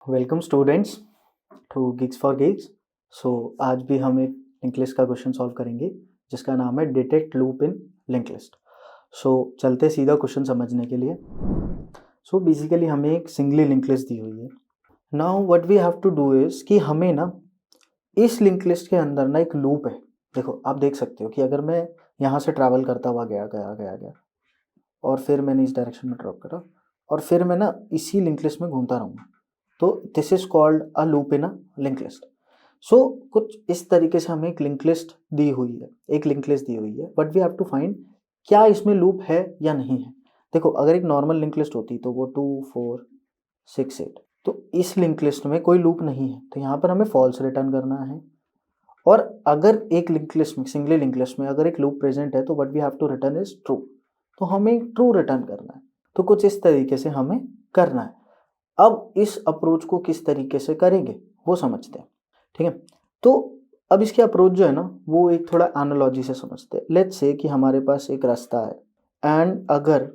Welcome students to Geeks for Geeks. So आज भी हम एक लिंक लिस्ट का क्वेश्चन सॉल्व करेंगे जिसका नाम है detect loop in link list. So चलते सीधा क्वेश्चन समझने के लिए। सो बेसिकली हमें एक सिंगली लिंक लिस्ट दी हुई है। Now what we have to do is कि हमें ना इस लिंक लिस्ट के अंदर ना एक लूप है। देखो आप देख सकते हो कि अगर मैं यहाँ से ट्रैवल करता हुआ गया गया गया गया और फिर मैंने इस डायरेक्शन में ड्रॉप करा और फिर मैं ना इसी लिंक लिस्ट में घूमता रहूँगा, तो this is called a loop in a link list. So कुछ इस तरीके से हमें एक लिंक लिस्ट दी हुई है, but we have to find क्या इसमें लूप है या नहीं है। देखो अगर एक नॉर्मल लिंक लिस्ट होती तो वो 2 4 6 8, तो इस लिंक लिस्ट में कोई लूप नहीं है, तो यहाँ पर हमें फॉल्स रिटर्न करना है। और अगर एक लिंक लिस्ट में, सिंगली लिंक लिस्ट में अगर एक लूप प्रेजेंट है तो what we have to return is true, तो हमें ट्रू रिटर्न करना है। तो कुछ इस तरीके से हमें करना है। अब इस अप्रोच को किस तरीके से करेंगे वो समझते हैं, ठीक है। तो अब इसके अप्रोच जो है ना वो एक थोड़ा एनालॉजी से समझते हैं। लेट्स से कि हमारे पास एक रास्ता है एंड अगर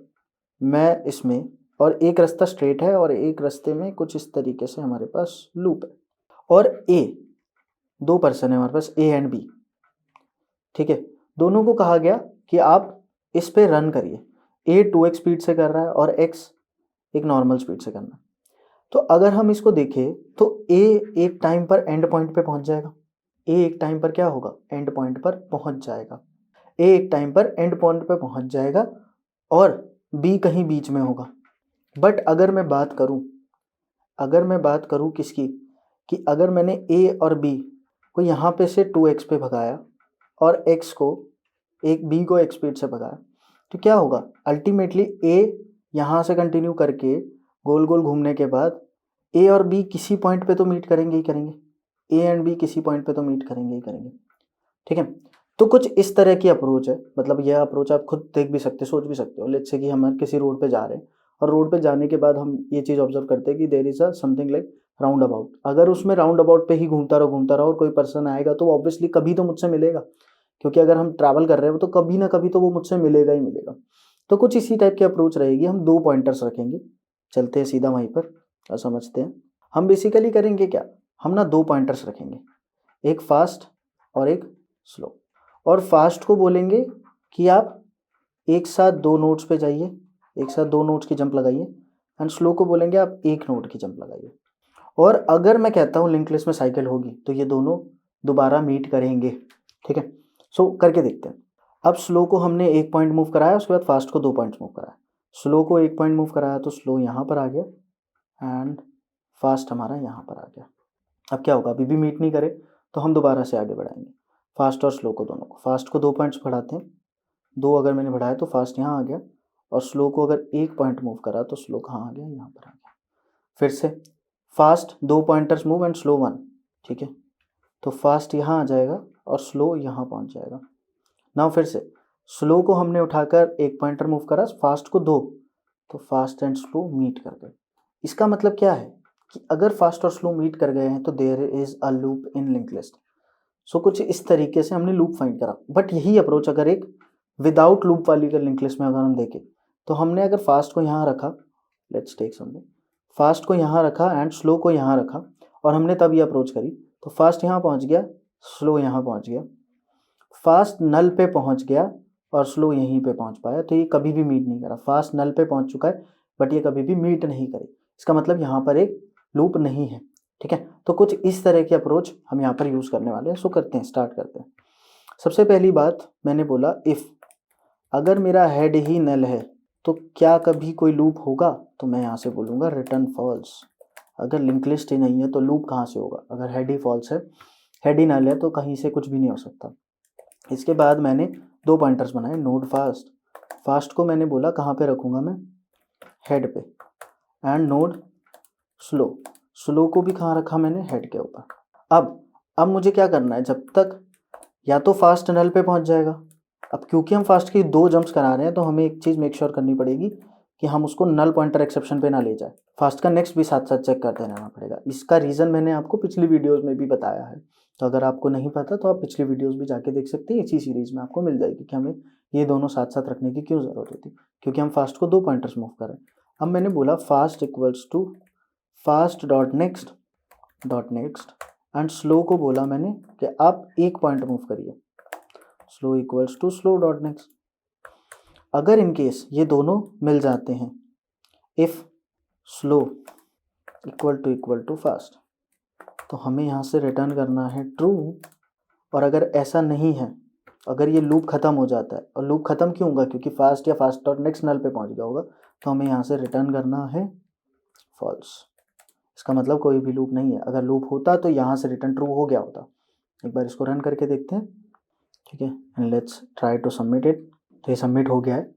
मैं इसमें, और एक रास्ता स्ट्रेट है और एक रास्ते में कुछ इस तरीके से हमारे पास लूप है, और दो पर्सन है हमारे पास, ए एंड बी, ठीक है। दोनों को कहा गया कि आप इस पे रन करिए। ए 2x स्पीड से कर रहा है और x एक नॉर्मल स्पीड से करना है। तो अगर हम इसको देखें तो ए एक टाइम पर एंड पॉइंट पे पहुंच जाएगा। ए एक टाइम पर क्या होगा, एंड पॉइंट पर पहुंच जाएगा। ए एक टाइम पर एंड पॉइंट पे पहुंच जाएगा और बी कहीं बीच में होगा। बट अगर मैं बात करूं किसकी, कि अगर मैंने ए और बी को यहाँ पे से 2x पे भगाया और x को बी को x स्पीड से भगाया, तो क्या होगा, अल्टीमेटली ए यहाँ से कंटिन्यू करके गोल गोल घूमने के बाद ए और बी किसी पॉइंट पे तो मीट करेंगे ही करेंगे। ए एंड बी किसी पॉइंट पे तो मीट करेंगे ही करेंगे, ठीक है। तो कुछ इस तरह की अप्रोच है। मतलब यह अप्रोच आप खुद देख भी सकते हो, सोच भी सकते हो। लेट्स से कि हम किसी रोड पे जा रहे हैं और रोड पे जाने के बाद हम ये चीज़ ऑब्जर्व करते हैं कि there is a something like round about. अगर उसमें राउंड अबाउट पे ही घूमता रहो और कोई पर्सन आएगा तो ऑब्वियसली कभी तो मुझसे मिलेगा, क्योंकि अगर हम ट्रैवल कर रहे हैं तो कभी ना कभी तो वो मुझसे मिलेगा ही मिलेगा। तो कुछ इसी टाइप की अप्रोच रहेगी। हम 2 पॉइंटर्स रखेंगे, चलते हैं सीधा वहीं पर और समझते हैं। हम बेसिकली करेंगे क्या, हम ना 2 पॉइंटर्स रखेंगे, एक फास्ट और एक स्लो। और फास्ट को बोलेंगे कि आप एक साथ 2 नोड्स पे जाइए, एक साथ 2 नोड्स की जंप लगाइए, एंड स्लो को बोलेंगे आप 1 नोड की जंप लगाइए। और अगर मैं कहता हूँ लिंक लिस्ट में साइकिल होगी तो ये दोनों दोबारा मीट करेंगे, ठीक है। सो करके देखते हैं। अब स्लो को हमने 1 पॉइंट मूव कराया, उसके बाद फास्ट को 2 पॉइंट्स मूव कराया। स्लो को 1 पॉइंट मूव कराया तो स्लो यहाँ पर आ गया एंड फास्ट हमारा यहाँ पर आ गया। अब क्या होगा, अभी भी मीट नहीं करे तो हम दोबारा से आगे बढ़ाएंगे फास्ट और स्लो को, दोनों को। फास्ट को 2 पॉइंट्स बढ़ाते हैं, 2 अगर मैंने बढ़ाया तो फास्ट यहाँ आ गया, और स्लो को अगर 1 पॉइंट मूव करा तो स्लो कहाँ आ गया, यहाँ पर आ गया। फिर से fast 2 pointers move and slow 1, ठीक है। तो फास्ट यहाँ आ जाएगा और स्लो यहाँ पहुँच जाएगा। नाउ फिर से स्लो को हमने उठाकर 1 पॉइंटर मूव करा, फास्ट को 2, तो फास्ट एंड स्लो मीट कर गए। इसका मतलब क्या है कि अगर फास्ट और स्लो मीट कर गए हैं तो there is a loop in link list. So कुछ इस तरीके से हमने लूप फाइंड करा। बट यही अप्रोच अगर एक विदाउट लूप वाली का लिंक लिस्ट में अगर हम देखें तो हमने अगर फास्ट को यहाँ रखा, लेट्स टेक समथिंग, फास्ट को यहाँ रखा एंड स्लो को यहाँ रखा और हमने तब ये अप्रोच करी, तो फास्ट यहाँ पहुँच गया, स्लो यहाँ पहुँच गया, फास्ट नल पे पहुँच गया और स्लो यहीं पे पहुँच पाया, तो ये कभी भी मीट नहीं करा। फास्ट नल पे पहुँच चुका है बट ये कभी भी मीट नहीं करे, इसका मतलब यहाँ पर एक लूप नहीं है, ठीक है। तो कुछ इस तरह की अप्रोच हम यहाँ पर यूज़ करने वाले हैं। सो करते हैं, स्टार्ट करते हैं। सबसे पहली बात मैंने बोला इफ़ अगर मेरा हेड ही नल है तो क्या कभी कोई लूप होगा, तो मैं यहाँ से बोलूँगा रिटर्न फॉल्स। अगर लिंक लिस्ट ही नहीं है तो लूप कहाँ से होगा, अगर हेड ही फॉल्स है, हेड ही नल है तो कहीं से कुछ भी नहीं हो सकता। इसके बाद मैंने 2 पॉइंटर्स बनाए, नोड फास्ट, फास्ट को मैंने बोला कहाँ पे रखूँगा मैं, हेड पे, एंड नोड स्लो, स्लो को भी कहाँ रखा मैंने, हेड के ऊपर। अब मुझे क्या करना है, जब तक या तो फास्ट नल पे पहुँच जाएगा। अब क्योंकि हम फास्ट की 2 जंप्स करा रहे हैं तो हमें एक चीज़ मेक श्योर करनी पड़ेगी कि हम उसको नल पॉइंटर एक्सेप्शन पे ना ले जाए। फास्ट का नेक्स्ट भी साथ साथ चेक करते रहना पड़ेगा। इसका रीज़न मैंने आपको पिछली वीडियोज़ में भी बताया है, तो अगर आपको नहीं पता तो आप पिछली वीडियोज़ भी जाके देख सकते हैं। इसी सीरीज़ में आपको मिल जाएगी कि हमें ये दोनों साथ साथ रखने की क्यों ज़रूरत होती है, क्योंकि हम फास्ट को 2 पॉइंटर्स मूव कर रहे हैं। अब मैंने बोला fast equals to fast dot next and slow को बोला मैंने कि आप एक पॉइंट मूव करिए, slow equals to slow dot next. अगर इन केस ये दोनों मिल जाते हैं, if slow equal to fast, तो हमें यहाँ से रिटर्न करना है ट्रू। और अगर ऐसा नहीं है, अगर ये लूप ख़त्म हो जाता है, और लूप ख़त्म क्यों होगा, क्योंकि फास्ट या फास्ट डॉट नेक्स्ट नल पे पहुँच गया होगा, तो हमें यहाँ से रिटर्न करना है फॉल्स। इसका मतलब कोई भी लूप नहीं है। अगर लूप होता तो यहाँ से रिटर्न ट्रू हो गया होता। एक बार इसको रन करके देखते हैं, ठीक है, and let's try to submit it. तो ये सबमिट हो गया है,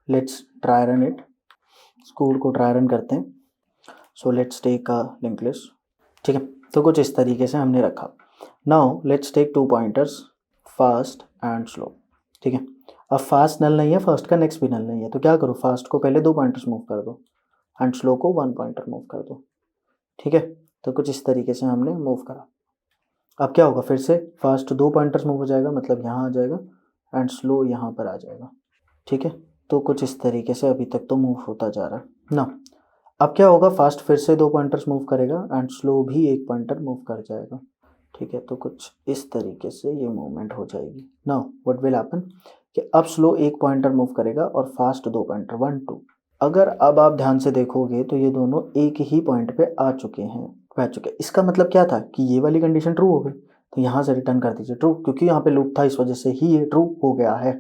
लेट्स ट्राई रन इट। इस कोड को ट्राई रन करते हैं। So let's take a link list, ठीक है। तो कुछ इस तरीके से हमने रखा। Now let's take 2 pointers, fast and slow, ठीक है। अब फास्ट नल नहीं है, फर्स्ट का नेक्स्ट भी नल नहीं है, तो क्या करो, फास्ट को पहले 2 पॉइंटर्स मूव कर दो एंड स्लो को 1 पॉइंटर मूव कर दो, ठीक है। तो कुछ इस तरीके से हमने मूव करा। अब क्या होगा, फिर से फास्ट 2 पॉइंटर्स मूव हो जाएगा, मतलब यहाँ आ जाएगा, एंड स्लो यहाँ पर आ जाएगा, ठीक है। तो कुछ इस तरीके से अभी तक तो मूव होता जा रहा है ना। अब क्या होगा, फास्ट फिर से 2 पॉइंटर्स मूव करेगा एंड स्लो भी 1 पॉइंटर मूव कर जाएगा, ठीक है। तो कुछ इस तरीके से ये मूवमेंट हो जाएगी। नाउ व्हाट विल हैपन कि अब स्लो 1 पॉइंटर मूव करेगा और फास्ट 2 पॉइंटर 1 2। अगर अब आप ध्यान से देखोगे तो ये दोनों एक ही पॉइंट पे आ चुके हैं, बैठ चुके। इसका मतलब क्या था कि ये वाली कंडीशन ट्रू हो गई, तो यहाँ से रिटर्न कर दीजिए ट्रू, क्योंकि यहाँ पे लूप था, इस वजह से ही ये ट्रू हो गया है,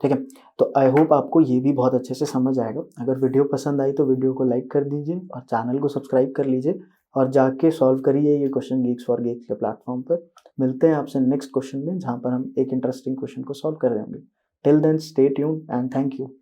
ठीक है। तो आई होप आपको ये भी बहुत अच्छे से समझ आएगा। अगर वीडियो पसंद आई तो वीडियो को लाइक कर दीजिए और चैनल को सब्सक्राइब कर लीजिए और जाके सॉल्व करिए ये क्वेश्चन गीक्स फॉर गेक्स के प्लेटफॉर्म पर। मिलते हैं आपसे नेक्स्ट क्वेश्चन में, जहाँ पर हम एक इंटरेस्टिंग क्वेश्चन को सॉल्व कर रहे होंगे। Till then stay tuned and thank you.